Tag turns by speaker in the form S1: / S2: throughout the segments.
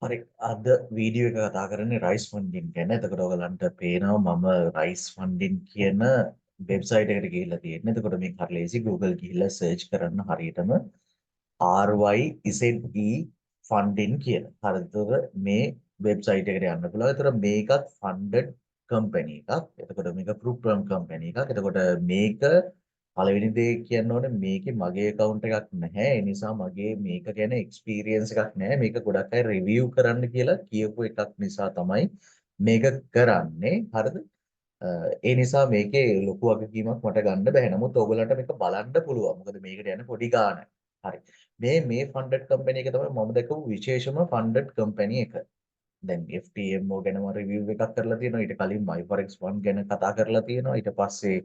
S1: හරි අද වීඩියෝ එක කතා කරන්නේ රයිස් ෆන්ඩින් ගැන. එතකොට ඔයගලන්ට පේනවා මම රයිස් ෆන්ඩින් කියන වෙබ්සයිට් එකට ගිහිල්ලා තියෙනවා. එතකොට මේක හරි ලේසි Google ගිහිල්ලා සර්ච් කරන්න හරියටම RYZE ෆන්ඩින් කියලා. හරිද? එතකොට මේ වෙබ්සයිට් එකට යන්න පුළුවන්. එතකොට මේකත් ෆන්ඩඩ් කම්පැනි එකක්. එතකොට මේක ප්‍රූෆ්‍රම් කම්පැනි එකක්. එතකොට මේක පළවෙනි දේ කියන්න ඕනේ මේකේ මගේ account එකක් නැහැ. ඒ නිසා මගේ මේක ගැන experience එකක් නැහැ. මේක ගොඩක් අය review කරන්න කියලා කියපු එකක් නිසා තමයි මේක කරන්නේ. හරිද? ඒ නිසා මේකේ ලොකු වගකීමක් මට ගන්න බෑ. නමුත් ඕගලන්ට මේක බලන්න පුළුවන්. මොකද මේකට යන පොඩි ගාණක්. හරි. මේ funded company එක තමයි මම දැකපු විශේෂම funded company එක. දැන් ftmo ගැන මම රිවිව් එකක් කරලා තියෙනවා. ඊට කලින් myforex one ගැන කතා කරලා තියෙනවා. ඊට පස්සේ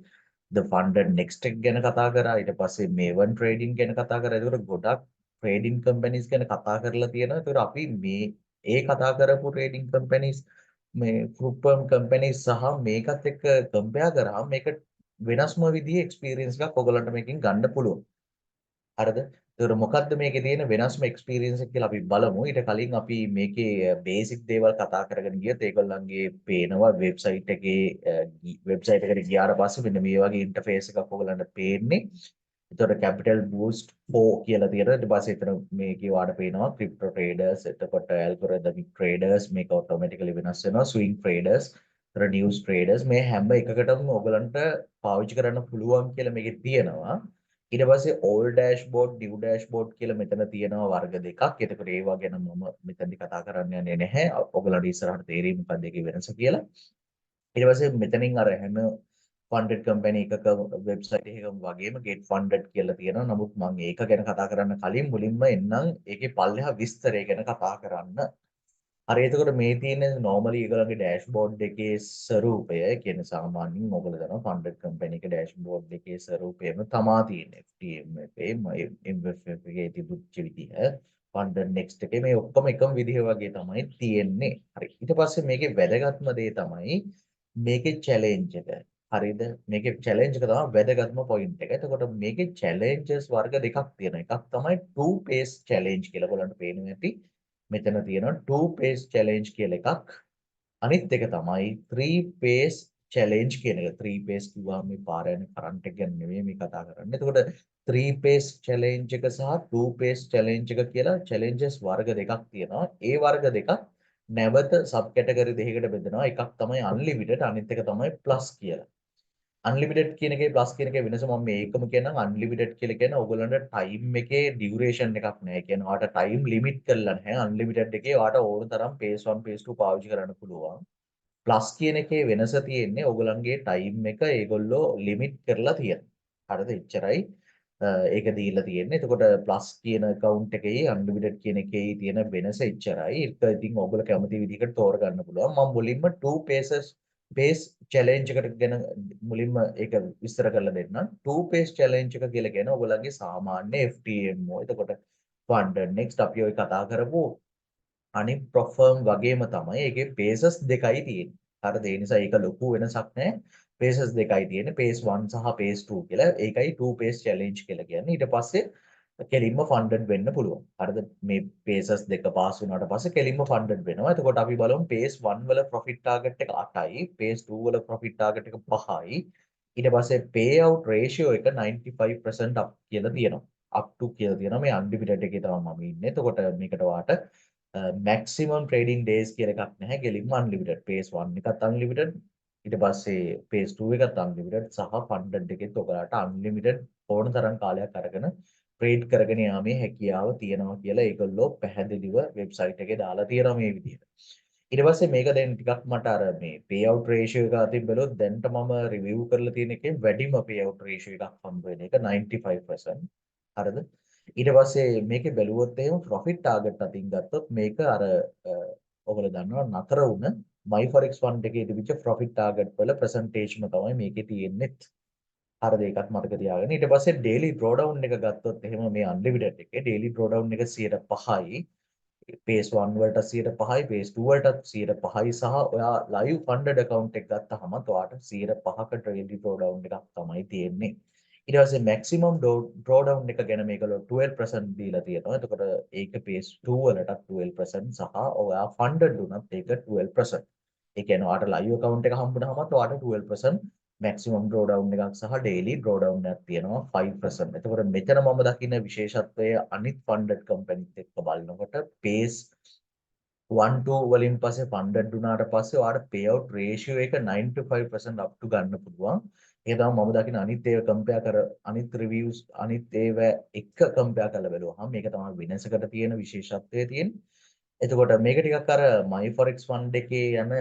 S1: the funded next එක ගැන කතා කරා. ඊට පස්සේ maven trading ගැන කතා කරා. ඒකට ගොඩක් trading companies ගැන කතා කරලා තියෙනවා. ඒකට අපි මේ ඒ කතා කරපු trading companies මේ group firm companies සහ මේකත් එක්ක compare කරාම මේක වෙනස්ම විදිහේ experience එකක් ඔයගලන්ට මේකෙන් ගන්න පුළුවන්. හරිද? ඒතර මොකද්ද මේකේ තියෙන වෙනස්ම එක්ස්පීරියන්ස් එක කියලා අපි බලමු. ඊට කලින් අපි මේකේ බේසික් දේවල් කතා කරගෙන ගියොත් ඒගොල්ලන්ගේ පේනවා වෙබ්සයිට් එකට ගියාට පස්සේ මෙන්න මේ වගේ ඉන්ටර්ෆේස් එකක් ඔයගලන්ට පේන්නේ. එතකොට capital boost 4 කියලා තියෙනවා. ඊට පස්සේ එතන මේකේ වාට පේනවා crypto traders, එතකොට algorithmic traders මේක automatically වෙනස් වෙනවා, swing traders, එතන news traders මේ හැම එකකටම ඔයගලන්ට පාවිච්චි කරන්න පුළුවන් කියලා මේකේ තියෙනවා. ඊට පස්සේ all dashboard new dashboard කියලා මෙතන තියෙනවා වර්ග දෙකක්. එතකොට ඒවා ගැන මම මෙතනදි කතා කරන්න යන්නේ නැහැ. ඔයගලන්ට ඉස්සරහට තේරෙයි මොකක්ද ඒකේ වෙනස කියලා. ඊට පස්සේ මෙතනින් අර හැම funded company එකක වෙබ්සයිට් එකකම වගේම get funded කියලා තියෙනවා. නමුත් මම ඒක ගැන කතා කරන්න කලින් මුලින්ම එන්නම් ඒකේ පල්ලෙහා විස්තරය ගැන කතා කරන්න. හරි එතකොට මේ තියෙන normally ඒගොල්ලන්ගේ dashboard එකේ ස්වරූපය කියන්නේ සාමාන්‍යයෙන් ඔයගොල්ලෝ දන්නවා funded company එකේ dashboard එකේ ස්වරූපයම තමා තියෙන්නේ FTM එකේ MFF එකේ තිබුච්ච විදිහ funded next එකේ මේ ඔක්කොම එකම විදිහ වගේ තමයි තියෙන්නේ. හරි ඊට පස්සේ මේකේ වැදගත්ම දේ තමයි මේකේ challenge එක. හරිද? මේකේ challenge එක තමයි වැදගත්ම point එක. එතකොට මේකේ challenges වර්ග දෙකක් තියෙනවා. එකක් තමයි two pace challenge කියලා ඔයගොල්ලන්ට පේනවා ඇති. මෙතන තියෙනවා 2 pace challenge කියලා එකක්. අනිත් එක තමයි 3 pace challenge කියන එක. 3 pace කිව්වම මේ පාර යන කරන්ට් එක ගැන නෙවෙයි මේ කතා කරන්නේ. එතකොට 3 pace challenge එක සහ 2 pace challenge එක කියලා challenges වර්ග දෙකක් තියෙනවා. ඒ වර්ග දෙකක් නැවත sub category දෙකකට බෙදෙනවා. එකක් තමයි unlimited අනිත් එක තමයි plus කියලා. අන්ලිමිටඩ් කියන එකේ ප්ලස් කියන එකේ වෙනස මම මේකම කියනනම් අන්ලිමිටඩ් කියලා කියන්නේ ඕගොල්ලන්ට ටයිම් එකේ ඩියුරේෂන් එකක් නැහැ. ඒ කියන්නේ ඔයාලට ටයිම් ලිමිට් කරලා නැහැ. අන්ලිමිටඩ් එකේ ඔයාලට ඕන තරම් phase 1 phase 2 පාවිච්චි කරන්න පුළුවන්. ප්ලස් කියන එකේ වෙනස තියෙන්නේ ඕගොල්ලන්ගේ ටයිම් එක ඒගොල්ලෝ ලිමිට් කරලා තියෙනවා. හරිද? එච්චරයි. ඒක දීලා තියෙන්නේ. එතකොට ප්ලස් කියන account එකේ අන්ලිමිටඩ් කියන එකේ තියෙන වෙනස එච්චරයි. ඒක ඉතින් ඕගොල්ලෝ කැමති විදිහකට තෝරගන්න පුළුවන්. මම මුලින්ම 2 paces pace challenge එකට ගැන මුලින්ම ඒක විස්තර කරලා දෙන්නම්. 2 pace challenge එක කියලා කියන ඔයගොල්ලන්ගේ සාමාන්‍ය FTMO. එතකොට funded next අපි ඔය කතා කරපු අනිත් ප්‍රොෆර්ම් වගේම තමයි ඒකේ paces දෙකයි තියෙන්නේ. හරිද? ඒ නිසා ඒක ලොකු වෙනසක් නැහැ. paces දෙකයි තියෙන්නේ. pace 1 සහ pace 2 කියලා. ඒකයි 2 pace challenge කියලා කියන්නේ. ඊට පස්සේ කෙලින්ම funded වෙන්න පුළුවන්. හරිද? මේ paces දෙක පාස් වුණාට පස්සේ කෙලින්ම funded වෙනවා. එතකොට අපි බලමු pace 1 වල profit target එක 8යි, pace 2 වල profit target එක 5යි. ඊට පස්සේ payout ratio එක 95% up කියලා තියෙනවා. up to කියලා තියෙනවා. මේ unlimited එකේ තමයි මම ඉන්නේ. එතකොට මේකට වාට maximum trading days කියලා එකක් නැහැ. කෙලින්ම unlimited. pace 1 එකත් unlimited. ඊට පස්සේ pace 2 එකත් unlimited සහ funded එකෙත් ඔයාලට unlimited ඕන තරම් කාලයක් අරගෙන trade කරගෙන යාමේ හැකියාව තියෙනවා කියලා ඒගොල්ලෝ පැහැදිලිව වෙබ්සයිට් එකේ දාලා තියෙනවා මේ විදිහට. ඊට පස්සේ මේක දැන් ටිකක් මට අර මේ payout ratio එක අතින් බැලුවොත් දැන්ට මම review කරලා තියෙන එකේ වැඩිම payout ratio එකක් හම්බ වෙන එක 95%. හරිද? ඊට පස්සේ මේකේ බැලුවොත් එහෙම profit target අතින් ගත්තොත් මේක අර ඔයගොල්ලෝ දන්නවා නතර වුණ myforex fund එකේ තිබිච්ච profit target වල percentage ම තමයි මේකේ තියෙන්නේ. හරිද? ඒකත් මතක තියාගන්න. ඊට පස්සේ daily drawdown එක ගත්තොත් එහෙම මේ unlimited එකේ daily drawdown එක 5%යි. pace 1 වලට 5%යි, pace 2 වලටත් 5%යි සහ ඔයා live funded account එක ගත්තහම ඔයාට 5%ක daily drawdown එකක් තමයි තියෙන්නේ. ඊට පස්සේ maximum drawdown එක ගැන මේගොල්ලෝ 12% දීලා තියෙනවා. එතකොට ඒක phase 2 වලටත් 12% සහ ඔයා funded වුණත් ඒක 12%. ඒ කියන්නේ ඔයාට live account එක හම්බුනහමත් ඔයාට 12% maximum drawdown එකක් සහ daily drawdown එකක් තියෙනවා 5%. එතකොට මෙතන මම දකින්න විශේෂත්වය අනිත් funded company එක්ක බලනකොට phase 1 2 වලින් පස්සේ funded වුණාට පස්සේ ඔයාලට payout ratio එක 95% up to ගන්න පුළුවන්. ඒක තමයි මම දකින අනිත් ඒවා compare කර අනිත් reviews අනිත් ඒවා එක compare කරලා බලුවහම මේක තමයි වෙනසකට තියෙන විශේෂත්වය තියෙන්නේ. එතකොට මේක ටිකක් අර my forex fund එකේ යන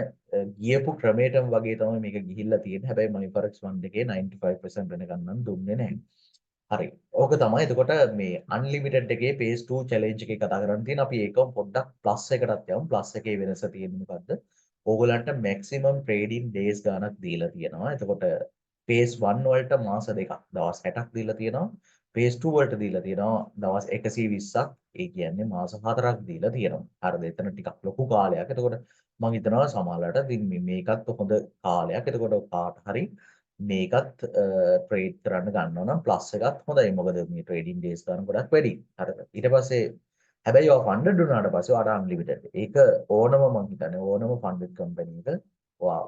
S1: ගියපු ක්‍රමයටම වගේ තමයි මේක ගිහිල්ලා තියෙන්නේ. හැබැයි my forex fund එකේ 95% වෙනකන් නම් දුන්නේ නැහැ. හරි. ඕක තමයි එතකොට මේ අන්ලිමිටඩ් එකේ phase 2 challenge එකේ කතා කරන්න තියෙන අපි ඒකම පොඩ්ඩක් ප්ලස් එකටත් යමු. ප්ලස් එකේ වෙනස තියෙන්නේ මොකද්ද? ඕගොල්ලන්ට maximum trading days ගාණක් දීලා තියෙනවා. එතකොට phase 1 වලට මාස දෙකක් දවස් 60ක් දීලා තියෙනවා. phase 2 වලට දීලා තියෙනවා දවස් 120ක්. ඒ කියන්නේ මාස 4ක් දීලා තියෙනවා. හරිද? එතන ටිකක් ලොකු කාලයක්. එතකොට මම හිතනවා සමහරවිට ඉතින් මේකත් හොඳ කාලයක්. එතකොට කාට හරි මේකත් ට්‍රේඩ් කරන්න ගන්නවා නම් ප්ලස් එකත් හොඳයි. මොකද මේ ට්‍රේඩින් ඩේස් ගන්න ගොඩක් වැඩි. හරිද? ඊට පස්සේ හැබැයි ඔය ෆන්ඩඩ් වුණාට පස්සේ ඔයාට අන්ලිමිටඩ්. ඒක ඕනම මං හිතන්නේ ඕනම ෆන්ඩඩ් කම්පැනි එක ඔයා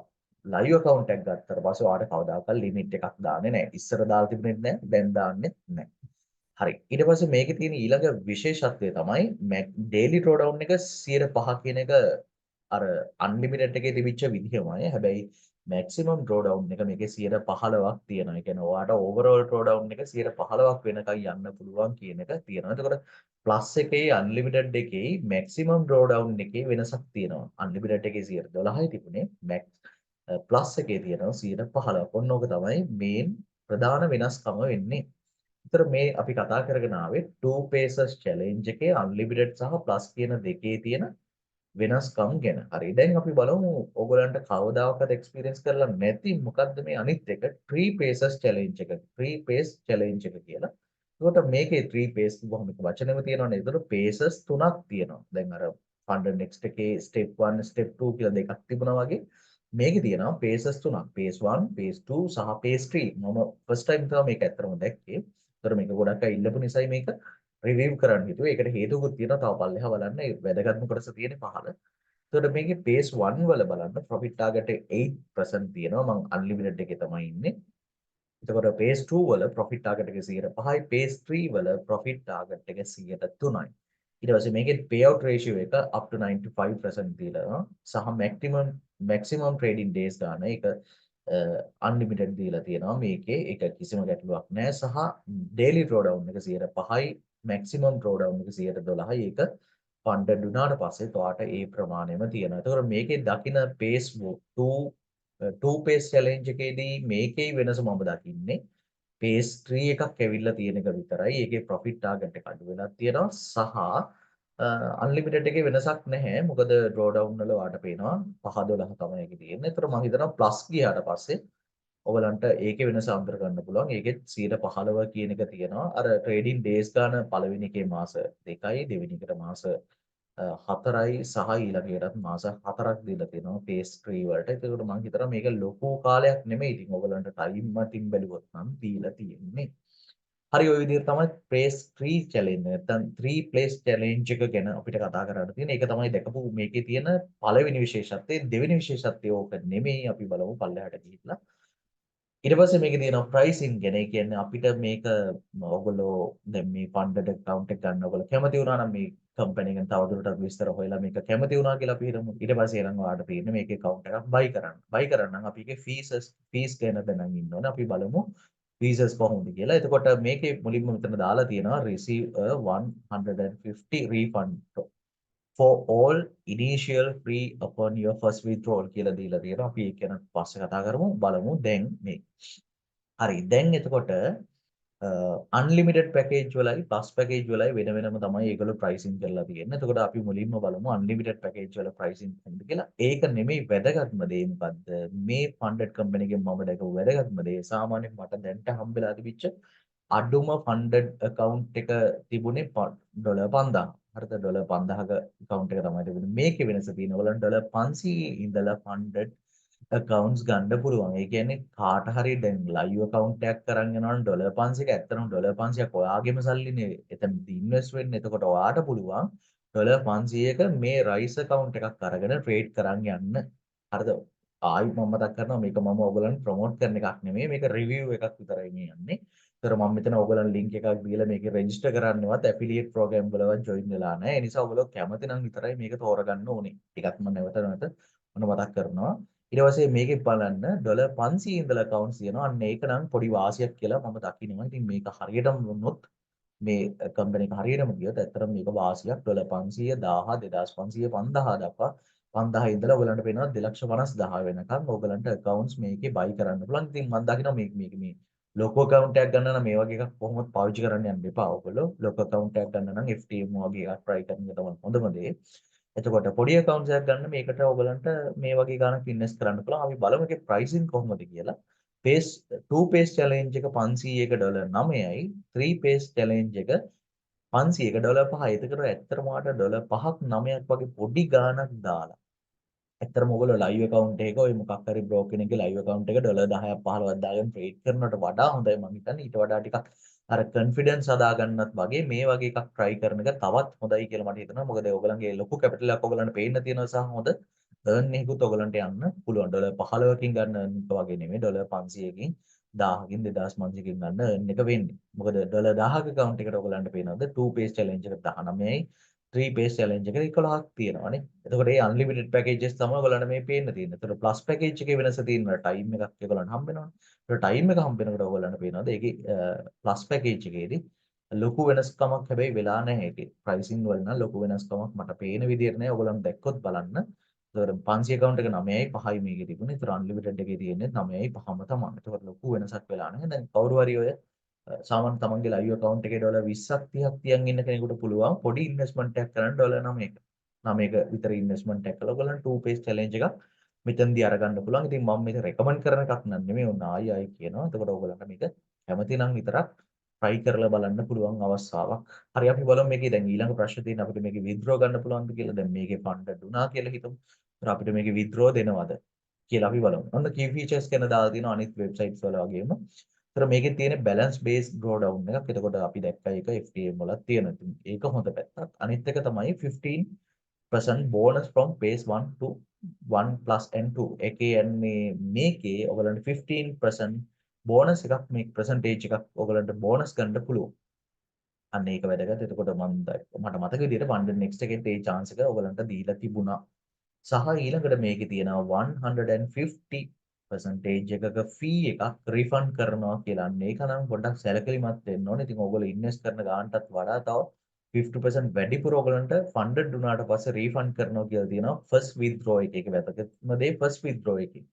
S1: ලයිව් account එකක් ගත්තට පස්සේ ඔයාට කවදාකවත් ලිමිට් එකක් දාන්නේ නැහැ. ඉස්සර දාලා තිබුණෙත් නැහැ. දැන් දාන්නෙත් නැහැ. හරි. ඊට පස්සේ මේකේ තියෙන ඊළඟ විශේෂත්වය තමයි ඩේලි ඩ්‍රෝඩවුන් එක 105 කියන එක අර අන්ලිමිටඩ් එකේ තිබිච්ච විදිහමයි. හැබැයි මැක්සිමම් ඩ්‍රෝඩවුන් එක මේකේ 115ක් තියෙනවා. ඒ කියන්නේ ඔයාට ඕවරෝල් ඩ්‍රෝඩවුන් එක 115ක් වෙනකන් යන්න පුළුවන් කියන එක තියෙනවා. එතකොට ප්ලස් එකේ අන්ලිමිටඩ් එකේ මැක්සිමම් ඩ්‍රෝඩවුන් එකේ වෙනසක් තියෙනවා. අන්ලිමිටඩ් එකේ 112යි තිබුණේ. ප්ලස් එකේ තියෙනවා 115ක්. ඔන්න ඕක තමයි මේන් ප්‍රධාන වෙනස්කම වෙන්නේ. ඒතර මේ අපි කතා කරගෙන ආවේ 2 paces challenge එකේ unlimited සහ plus කියන දෙකේ තියෙන වෙනස්කම් ගැන. හරි. දැන් අපි බලමු ඕගොල්ලන්ට කවදාකවත් experience කරලා නැති මොකද්ද මේ අනිත් එක 3 paces challenge එක. 3 pace challenge එක කියලා. ඒකට මේකේ 3 pace කිව්වම එක වචනෙම තියෙනවනේ. ඒතර paces තුනක් තියෙනවා. දැන් අර fund next එකේ step 1 step 2 කියලා දෙකක් තිබුණා වගේ මේකේ තියෙනවා paces තුනක්. pace 1 pace 2 සහ pace 3. මම first time තමයි මේක ඇත්තටම දැක්කේ. ඒතර මේක ගොඩක් අය ඉල්ලපු නිසායි මේක රිවිව් කරන්න හිතුවේ. ඒකට හේතුකුත් තියෙනවා. තව පල්ලෙහා බලන්න ඒ වැදගත්ම කොටස තියෙන්නේ පහළ. ඒතකොට මේකේ phase 1 වල බලන්න profit target 8% තියෙනවා. මම unlimited එකේ තමයි ඉන්නේ. එතකොට phase 2 වල profit target එක 105යි. phase 3 වල profit target එක 103යි. ඊට පස්සේ මේකේ payout ratio එක up to 95% දීලා සහ maximum trading days ගන්න ඒක unlimited දීලා තියෙනවා මේකේ. ඒක කිසිම ගැටලුවක් නැහැ. සහ daily drawdown එක 105යි. maximum drawdown එක 112යි. ඒක funded වුණාට පස්සේ ඔයාට ඒ ප්‍රමාණයම තියෙනවා. ඒතකොට මේකේ දකින pace 2 pace challenge එකේදී මේකේ වෙනස මම දකින්නේ phase 3 එකක් ඇවිල්ලා තියෙන එක විතරයි. ඒකේ profit target එක අඩු වෙලා තියෙනවා සහ unlimited එකේ වෙනසක් නැහැ. මොකද drawdown වල ඔයාට පේනවා 5 12 තමයි ඒකේ තියෙන්නේ. ඒතර මම හිතනවා plus ගියාට පස්සේ ඔයගලන්ට ඒකේ වෙනස අඳුර ගන්න පුළුවන්. ඒකෙත් 115 කියන එක තියෙනවා. අර trading days ගන්න පළවෙනි එකේ මාස 2යි, දෙවෙනි එකට මාස 4යි සහ ඊළඟටත් මාස 4ක් දීලා තියෙනවා phase 3 වලට. ඒකට මම හිතනවා මේක ලොකු කාලයක් නෙමෙයි. ඉතින් ඔයගලන්ට ටයිම් මතින් බැලුවොත් නම් දීලා තියෙන්නේ. හරි ওই විදිහට තමයි phase 3 challenge නැත්නම් 3 place challenge එක ගැන අපිට කතා කරන්න තියෙන. ඒක තමයි දැකපු මේකේ තියෙන පළවෙනි විශේෂත්වය. දෙවෙනි විශේෂත්වය ඕක නෙමෙයි. අපි බලමු පල්ලෙහාට ගිහිල්ලා. ඊට පස්සේ මේකේ තියෙනවා ප්‍රයිසින් ගැන. ඒ කියන්නේ අපිට මේක ඔයගොල්ලෝ දැන් මේ ෆන්ඩඩ් account එක ගන්න ඔයගොල්ලෝ කැමති වුණා නම් මේ කම්පැනි එකෙන් තවදුරටත් විස්තර හොයලා මේක කැමති වුණා කියලා අපි හිතමු. ඊට පස්සේ එනම් ඔයාලට තියෙන්නේ මේකේ account එකක් buy කරන්න. buy කරන්න නම් අපි ඒකේ fees ගැන දැනන් ඉන්න ඕනේ. අපි බලමු fees කොහොමද කියලා. එතකොට මේකේ මුලින්ම මෙතන දාලා තියෙනවා receive a 150 refund for all initial free upon your first withdrawal කියලා දීලා තියෙනවා. අපි ඒක ගැන පස්සේ කතා කරමු. බලමු දැන් මේ. හරි. දැන් එතකොට අන්ලිමිටඩ් පැකේජ් වලයි ප්ලස් පැකේජ් වලයි වෙන වෙනම තමයි ඒගොල්ලෝ ප්‍රයිසින් කරලා තියෙන්නේ. එතකොට අපි මුලින්ම බලමු අන්ලිමිටඩ් පැකේජ් වල ප්‍රයිසින් කොහොමද කියලා. ඒක නෙමෙයි වැදගත්ම දේ මොකද්ද? මේ ෆන්ඩඩ් කම්පැනි එකෙන් මම දැකපු වැදගත්ම දේ සාමාන්‍යයෙන් මට දැන්ට හම්බෙලා තිබිච්ච අඩුම ෆන්ඩඩ් account එක තිබුණේ ඩොලර් 5000. හරිද? ඩොලර් 5000ක account එක තමයි තිබුණේ. මේකේ වෙනස තියෙනවා. ඔයගොල්ලන් ඩොලර් 500 ඉඳලා ෆන්ඩඩ් accounts ගන්න පුළුවන්. ඒ කියන්නේ කාට හරි දැන් live account එකක් කරන් යනවනම් ඩොලර් 500ක ඇත්තටම ඩොලර් 500ක් ඔයාගේම සල්ලිනේ එතනදී ඉන්වෙස්ට් වෙන්නේ. එතකොට ඔයාට පුළුවන් ඩොලර් 500ක මේ Ryze account එකක් අරගෙන ට්‍රේඩ් කරන් යන්න. හරිද? ආයි මම මතක් කරනවා මේක මම ඔයගලන්ට ප්‍රොමෝට් කරන එකක් නෙමෙයි. මේක රිවිව් එකක් විතරයි මේ යන්නේ. ඒතර මම මෙතන ඔයගලන් ලින්ක් එකක් දීලා මේකේ රෙජිස්ටර් කරන්නවත් ඇෆිලියේට් ප්‍රෝග්‍රෑම් වලවත් ජොයින් වෙලා නැහැ. ඒ නිසා ඔයගොල්ලෝ කැමති නම් විතරයි මේක තෝරගන්න ඕනේ. ටිකක් මම නැවත නැවත මතක් කරනවා. ඊට පස්සේ මේකේ බලන්න ඩොලර් 500 ඉඳලා accounts තියෙනවා. අන්න ඒක නම් පොඩි වාසියක් කියලා මම දකිනවා. ඉතින් මේක හරියටම වුණොත් මේ කම්පැනි එක හරියටම ගියොත් ඇත්තටම මේක වාසියක් ඩොලර් 500 1000 2500 5000 දක්වා 5000 ඉඳලා ඔයගලන්ට පේනවා 250000 වෙනකම් ඔයගලන්ට accounts මේකේ buy කරන්න පුළුවන්. ඉතින් මම දකිනවා මේ ලොකෝ account එකක් ගන්න නම් මේ වගේ එකක් කොහොමද පාවිච්චි කරන්න යන්න එපා. ඔයගොල්ලෝ ලොකෝ account එකක් ගන්න නම් ftmo වගේ එකක් try කරන එක තමයි හොඳම දේ. එතකොට පොඩි account එකක් ගන්න මේකට ඔයගලන්ට මේ වගේ ගාණක් ඉන්වෙස්ට් කරන්න පුළුවන්. අපි බලමු ඒකේ pricing කොහොමද කියලා. pace 2 pace challenge එක 500ක ඩොලර් 9යි 3 pace challenge එක 500ක ඩොලර් 5යි. ඒකට ඇත්තටම වාට ඩොලර් 5ක් 9ක් වගේ පොඩි ගාණක් දාලා ඇත්තටම ඔයගොල්ලෝ ලයිව් account එකක ඔය මොකක් හරි broker එකේ ලයිව් account එක ඩොලර් 10ක් 15ක් දාගෙන ට්‍රේඩ් කරනවට වඩා හොඳයි මම හිතන්නේ. ඊට වඩා ටිකක් අර confidence හදා ගන්නත් වගේ මේ වගේ එකක් try කරන එක තවත් හොඳයි කියලා මට හිතෙනවා. මොකද ඔයගලන්ගේ ලොකු capital එකක් ඔයගලන්ට පේන්න තියෙනවා සහ හොඳ earn එකකුත් ඔයගලන්ට යන්න පුළුවන්. ඩොලර් 15කින් ගන්න earn එක වගේ නෙමෙයි ඩොලර් 500කින් 1000කින් 2500කින් ගන්න earn එක වෙන්නේ. මොකද ඩොලර් 1000ක account එකට ඔයගලන්ට පේනවද 2 page challenge එක 19යි 3 pace challenge එක 11ක් තියෙනවානේ. එතකොට මේ unlimited packages තමයි ඔයගලන්ට මේ පේන්න තියෙන්නේ. එතකොට plus package එකේ වෙනස තියෙනවා time එකක් ඔයගලන්ට හම්බ වෙනවනේ. ඒතකොට time එක හම්බ වෙනකොට ඔයගලන්ට පේනවාද ඒකේ plus package එකේදී ලොකු වෙනස්කමක් හැබැයි වෙලා නැහැ ඒකේ. pricing වල නම් ලොකු වෙනස්කමක් මට පේන විදිහට නෑ. ඔයගලන් දැක්කොත් බලන්න. එතකොට 500 account එක 9යි 5යි මේකේ තිබුණේ. ඒතර unlimited එකේ තියෙන්නේ 9යි 5ම තමයි. එතකොට ලොකු වෙනසක් වෙලා නැහැ. දැන් කවුරු හරි ඔය සාමාන්‍ය තමන්ගේ live account එකේ ඩොලර් 20ක් 30ක් තියන් ඉන්න කෙනෙකුට පුළුවන් පොඩි ඉන්වෙස්ට්මන්ට් එකක් කරන්න ඩොලර් 9ක. 9ක විතර ඉන්වෙස්ට්මන්ට් එකක් කළා ඔයගොල්ලන් 2 page challenge එකක් මෙතනදී අරගන්න පුළුවන්. ඉතින් මම මේක රෙකමන්ඩ් කරන එකක් නෙමෙයි. ඔන්න ආයි ආයි කියනවා. එතකොට ඔයගොල්ලන්ට මේක කැමති නම් විතරක් try කරලා බලන්න පුළුවන් අවස්ථාවක්. හරි අපි බලමු මේකේ දැන් ඊළඟ ප්‍රශ්නේ තියෙන අපිට මේකේ withdraw ගන්න පුළුවන්ද කියලා. දැන් මේකේ funded වුණා කියලා හිතමු. ඒතර අපිට මේකේ withdraw දෙනවද කියලා අපි බලමු. ඔන්න key features ගැන දාලා තියෙනවා අනිත් websites වල වගේම. ඒතර මේකේ තියෙන balance based drawdown එකක්. එතකොට අපි දැක්කා ඒක FTM වලත් තියෙනවා. ඉතින් ඒක හොඳ පැත්තක්. අනිත් එක තමයි 15% bonus from phase 1 to 1 plus and 2. ඒ කියන්නේ මේකේ ඔයගලන්ට 15% bonus එකක් මේ percentage එකක් ඔයගලන්ට bonus ගන්න පුළුවන්. අන්න ඒක වැදගත්. එතකොට මට මතක විදිහට funded next එකේ ඒ chance එක ඔයගලන්ට දීලා තිබුණා. සහ ඊළඟට මේකේ තියෙනවා 150 percentage එකක fee එකක් refund කරනවා කියලා. අන්න ඒක නම් පොඩ්ඩක් සැලකිලිමත් වෙන්න ඕනේ. ඉතින් ඔයගොල්ලෝ invest කරන ගානටත් වඩා තව 50% වැඩිපුර ඔයගලන්ට funded වුණාට පස්සේ refund කරනවා කියලා තියෙනවා first withdraw එකේ. ඒක වැදගත්ම දේ first withdraw එකේ.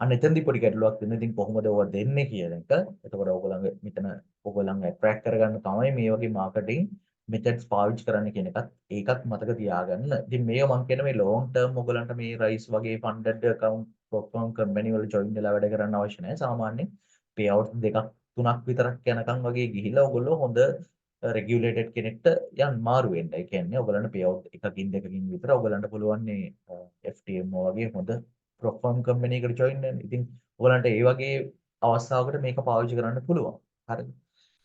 S1: අන්න එතනදී පොඩි ගැටලුවක් වෙනවා. ඉතින් කොහොමද ඔය දෙන්නේ කියන එක. එතකොට ඔයගොල්ලන්ගේ මෙතන ඔයගොල්ලන් ඇට්‍රැක්ට් කරගන්න තමයි මේ වගේ මාකටිං මෙතඩ්ස් පාවිච්චි කරන්න කියන එකත් ඒකත් මතක තියාගන්න. ඉතින් මේක මම කියන මේ ලොන්ග් ටර්ම් ඔයගොල්ලන්ට මේ Ryze වගේ ෆන්ඩඩ් account ප්‍රොෆර්ම් කම්පැනි වල ජොයින් වෙලා වැඩ කරන්න අවශ්‍ය නැහැ. සාමාන්‍යයෙන් පේ අවුට් දෙකක් තුනක් විතරක් යනකම් වගේ ගිහිල්ලා ඔයගොල්ලෝ හොඳ රෙගියුලේටඩ් කෙනෙක්ට යන් මාරු වෙන්න. ඒ කියන්නේ ඔයගොල්ලන්ට පේ අවුට් එකකින් දෙකකින් විතර ඔයගොල්ලන්ට පුළුවන් මේ FTMO වගේ හොඳ ප්‍රොෆර්ම් කම්පැනි එකකට ජොයින් වෙන්න. ඉතින් ඔයගොල්ලන්ට ඒ වගේ අවස්ථාවකට මේක පාවිච්චි කරන්න පුළුවන්. හරිද?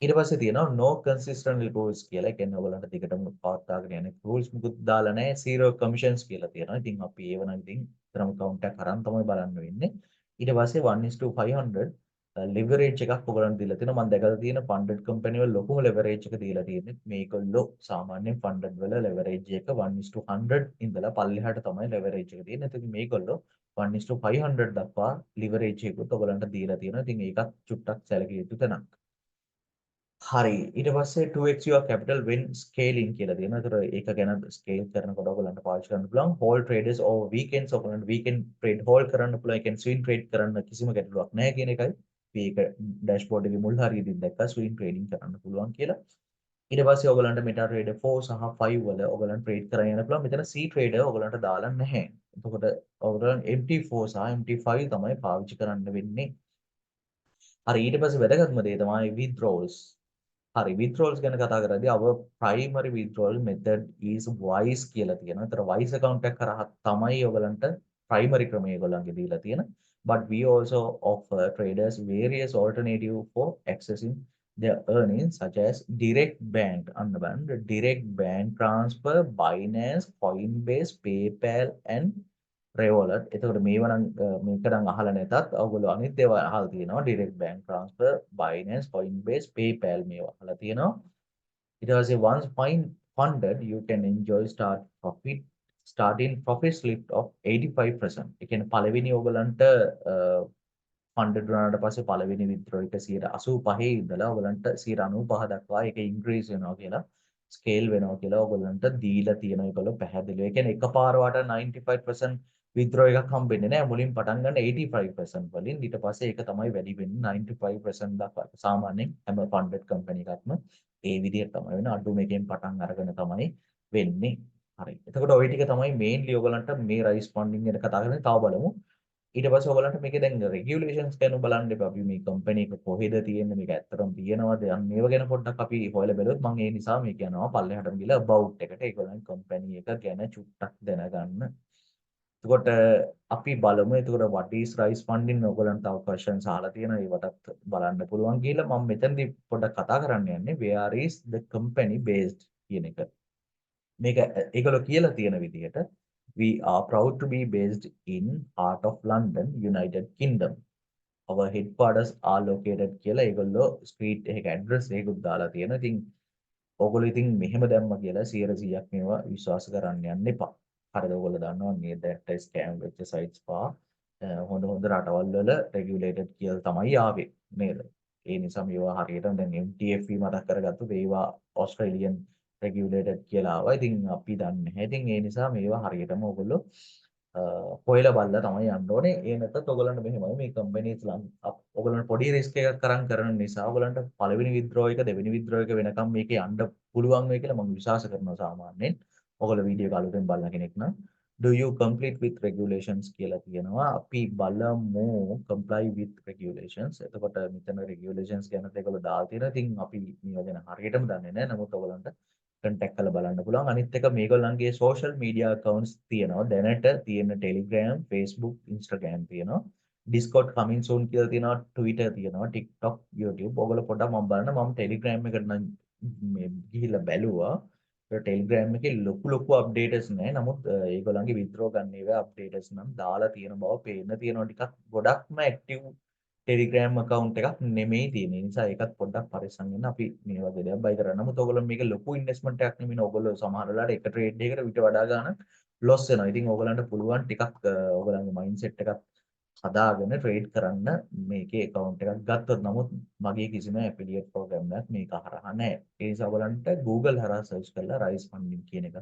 S1: ඊට පස්සේ තියෙනවා no consistent rules කියලා. ඒ කියන්නේ ඔයගලන්ට දිගටම පවත්වාගෙන යන rules මුකුත් දාලා නැහැ. zero commissions කියලා තියෙනවා. ඉතින් අපි ඒව නම් ඉතින් තරම account එකක් අරන් තමයි බලන්න වෙන්නේ. ඊට පස්සේ 1:500 leverage එකක් ඔයගලන්ට දීලා තියෙනවා. මම දැකලා තියෙන funded company වල ලොකුම leverage එක දීලා තියෙන්නේ මේගොල්ලෝ සාමාන්‍යයෙන් funded වල leverage එක 1:100 ඉඳලා පල්ලෙහාට තමයි leverage එක තියෙන්නේ. ඉතින් මේගොල්ලෝ 1:500 දක්වා leverage එකකුත් ඔයගලන්ට දීලා තියෙනවා. ඉතින් ඒකත් චුට්ටක් සැලකිය යුතු තැනක්. හරි ඊට පස්සේ 2x your capital when scaling කියලා තියෙනවා. ඒතර ඒක ගැන ස්කේල් කරනකොට ඔයගලන්ට පාවිච්චි කරන්න පුළුවන්. whole traders over weekends ඔයගලන්ට weekend trade hold කරන්න පුළුවන්. ඒ කියන්නේ swing trade කරන්න කිසිම ගැටලුවක් නැහැ කියන එකයි. මේක dashboard එකේ මුල් හරියදී දැක්කා swing trading කරන්න පුළුවන් කියලා. ඊට පස්සේ ඔයගලන්ට MetaTrader 4 සහ 5 වල ඔයගලන්ට trade කරගෙන යන්න පුළුවන්. මෙතන C trader ඔයගලන්ට දාලා නැහැ. එතකොට ඔයගලන්ට MT4 සහ MT5 තමයි පාවිච්චි කරන්න වෙන්නේ. හරි ඊට පස්සේ වැදගත්ම දේ තමයි withdrawals. හරි withdrawals ගැන කතා කරද්දී our primary withdrawal method is Wise කියලා තියෙනවා. ඒතර Wise account එක කරා තමයි ඔයගලන්ට primary ක්‍රමය ඒගොල්ලන්ගේ දීලා තියෙන. But we also offer traders various alternative for accessing their earnings such as direct bank අන්න බලන්න direct bank transfer, Binance, Coinbase, PayPal and Revolut. එතකොට මේව නම් මේක නම් අහලා නැතත් ඔයගොල්ලෝ අනිත් ඒවා අහලා තියෙනවා direct bank transfer, Binance, Coinbase, PayPal මේවා අහලා තියෙනවා. ඊට පස්සේ once funded you can enjoy starting profit slip of 85%. ඒ කියන්නේ පළවෙනි ඔයගලන්ට ෆන්ඩඩ් වුණාට පස්සේ පළවෙනි විත්ඩ්‍රෝ එක 85 ඉඳලා ඔයගලන්ට 95 දක්වා ඒක ඉන්ක්‍රීස් වෙනවා කියලා ස්කේල් වෙනවා කියලා ඔයගලන්ට දීලා තියෙනවා. ඒකවල පැහැදිලිව. ඒ කියන්නේ එකපාර වට 95% විත්ඩ්‍රෝ එකක් හම්බෙන්නේ නැහැ. මුලින් පටන් ගන්න 85% වලින් ඊට පස්සේ ඒක තමයි වැඩි වෙන්නේ 95% දක්වා. සාමාන්‍යයෙන් හැම ෆන්ඩඩ් කම්පැනි එකක්ම ඒ විදිහට තමයි වෙන අඩු මේකෙන් පටන් අරගෙන තමයි වෙන්නේ. හරි. එතකොට ওই ටික තමයි මේන්ලි ඔයගලන්ට මේ රයිස් ෆන්ඩින් ගැන කතා කරන්නේ. තව බලමු. ඊට පස්සේ ඔයගලන්ට මේකේ දැන් රෙගියුලේෂන්ස් ගැන බලන්න එපා. අපි මේ කම්පැනි එක කොහෙද තියෙන්නේ මේක ඇත්තටම තියෙනවද යන් මේව ගැන පොඩ්ඩක් අපි හොයලා බලුවොත් මම ඒ නිසා මේ කියනවා පල්ලෙහාටම ගිහලා about එකට ඒගොල්ලන් කම්පැනි එක ගැන චුට්ටක් දැනගන්න. එතකොට අපි බලමු එතකොට what is rice funding ඔයගලන්ට තව questions අහලා තියෙනවා ඒවටත් බලන්න පුළුවන් කියලා මම මෙතනදී පොඩ්ඩක් කතා කරන්න යන්නේ where is the company based කියන එක. මේක ඒගොල්ලෝ කියලා තියෙන විදිහට we are proud to be based in heart of London, United Kingdom. Our headquarters are located කියලා ඒගොල්ලෝ ස්ට්‍රීට් එකක ඇඩ්‍රස් එකකුත් දාලා තියෙනවා. ඉතින් ඕගොල්ලෝ ඉතින් මෙහෙම දැම්ම කියලා 100%ක් මේවා විශ්වාස කරන්න යන්න එපා. හරිද? ඕගොල්ලෝ දන්නවා නේද that scam වෙච්ච sites පා හොඳ හොඳ රටවල් වල regulated කියලා තමයි ආවේ නේද? ඒ නිසා මේවා හරියට දැන් MTF මතක් කරගත්තොත් ඒවා Australian regulated කියලා ආවා. ඉතින් අපි දන්නේ නැහැ. ඉතින් ඒ නිසා මේවා හරියටම ඔයගොල්ලෝ හොයලා බලලා තමයි යන්න ඕනේ. ඒ නැත්නම් ඔයගොල්ලන්ට මෙහෙමයි මේ කම්පැනිස් ලං ඔයගොල්ලන්ට පොඩි රිස්ක් එකක් කරන් කරන නිසා ඔයගොල්ලන්ට පළවෙනි විත්ඩ්‍රෝ එක දෙවෙනි විත්ඩ්‍රෝ එක වෙනකම් මේකේ යන්න පුළුවන් වෙයි කියලා මම විශ්වාස කරනවා සාමාන්‍යයෙන්. ඔයගොල්ලෝ වීඩියෝ එක අලුතෙන් බලන කෙනෙක් නම් do you complete with regulations කියලා කියනවා. අපි බලමු comply with regulations. එතකොට මෙතන regulations ගැනත් ඒගොල්ලෝ දාලා තියෙනවා. ඉතින් අපි මේවා ගැන හරියටම දන්නේ නැහැ. නමුත් ඔයගොල්ලන්ට contact කරලා බලන්න පුළුවන්. අනිත් එක මේගොල්ලන්ගේ social media accounts තියෙනවා. දැනට තියෙන Telegram, Facebook, Instagram තියෙනවා. Discord coming soon කියලා තියෙනවා. Twitter තියෙනවා. TikTok, YouTube. ඔයගොල්ලෝ පොඩ්ඩක් මම බලන්න මම Telegram එකට නම් මේ ගිහිල්ලා බැලුවා. ටෙලිග්‍රෑම් එකේ ලොකු අප්ඩේටස් නැහැ. නමුත් ඒගොල්ලන්ගේ විත්ඩ්‍රෝ ගන්න ඒවා අප්ඩේටස් නම් දාලා තියෙන බව පේන්න තියෙනවා. ටිකක් ගොඩක්ම ඇක්ටිව් ටෙලිග්‍රෑම් account එකක් නෙමෙයි තියෙන්නේ. ඒ නිසා ඒකත් පොඩ්ඩක් පරිස්සම් වෙන්න අපි මේ වගේ දේවල් බයි කරා. නමුත් ඔයගොල්ලෝ මේක ලොකු ඉන්වෙස්ට්මන්ට් එකක් නෙමෙයි. ඔයගොල්ලෝ සමහර වෙලාවට එක ට්‍රේඩ් එකකට විතර වඩා ගන්න ලොස් වෙනවා. ඉතින් ඔයගොල්ලන්ට පුළුවන් ටිකක් ඔයගොල්ලන්ගේ මයින්ඩ්සෙට් එකක් හදාගෙන ට්‍රේඩ් කරන්න මේකේ account එකක් ගත්තොත්. නමුත් මගේ කිසිම affiliate program එකක් මේක හරහා නැහැ. ඒ නිසා ඔයගලන්ට Google හරහා search කරලා Ryze funding කියන එක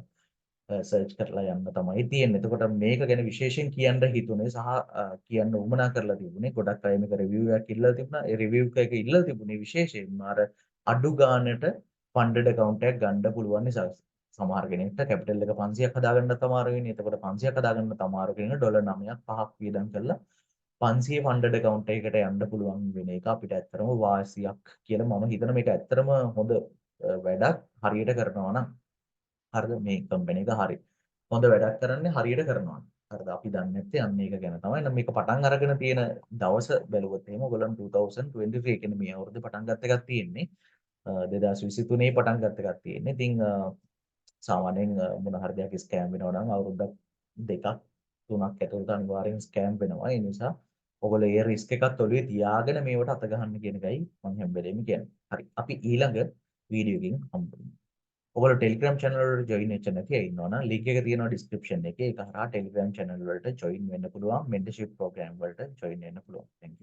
S1: search කරලා යන්න තමයි තියෙන්නේ. එතකොට මේක ගැන විශේෂයෙන් කියන්න හිතුනේ සහ කියන්න උවමනා කරලා තිබුණේ. ගොඩක් අය මේක review එකක් ඉල්ලලා තිබුණා. ඒ review එක ඉල්ලලා තිබුණේ විශේෂයෙන්ම අර අඩු ගානට funded account එකක් ගන්න පුළුවන් නිසා. සමහර කෙනෙක්ට capital එක 500ක් හදාගන්නත් අමාරු වෙන්නේ. එතකොට 500ක් හදාගන්නත් අමාරු කෙනෙක් ඩොලර් 9ක් 5ක් වියදම් කරලා 500 funded account එකකට යන්න පුළුවන් වෙන එක අපිට ඇත්තටම වාසියක් කියලා මම හිතන මේක ඇත්තටම හොඳ වැඩක් හරියට කරනවා නම් හරිද මේ කම්පැනි එක හරි හොඳ වැඩක් කරන්නේ හරියට කරනවා හරිද අපි දන්නේ නැත්තේ අන්න ඒක ගැන තමයි නම් මේක පටන් අරගෙන තියෙන දවස බැලුවොත් එහෙම ඔයගොල්ලන් 2023 කියන්නේ මේ අවුරුද්දේ පටන් ගත්ත එකක් තියෙන්නේ 2023 පටන් ගත්ත එකක් තියෙන්නේ ඉතින් සාමාන්‍යයෙන් මොන හරි දෙයක් ස්කෑම් වෙනවා නම් අවුරුද්දක් දෙකක් තුනක් ඇතුළත අනිවාර්යෙන් ස්කෑම් වෙනවා ඒ නිසා ඔයගොල්ලෝ ඒ රිස්ක් එකත් ඔළුවේ තියාගෙන මේවට අත ගහන්න කියන එකයි මම හැම වෙලේම කියන්නේ. හරි. අපි ඊළඟ වීඩියෝ එකකින් හම්බෙමු. ඔයගොල්ලෝ Telegram channel වලට join වෙච්ච නැති අය ඉන්නවා නම් link එක තියෙනවා description එකේ. ඒක හරහා Telegram channel වලට join වෙන්න පුළුවන්. Mentorship program වලට join වෙන්න පුළුවන්. Thank you.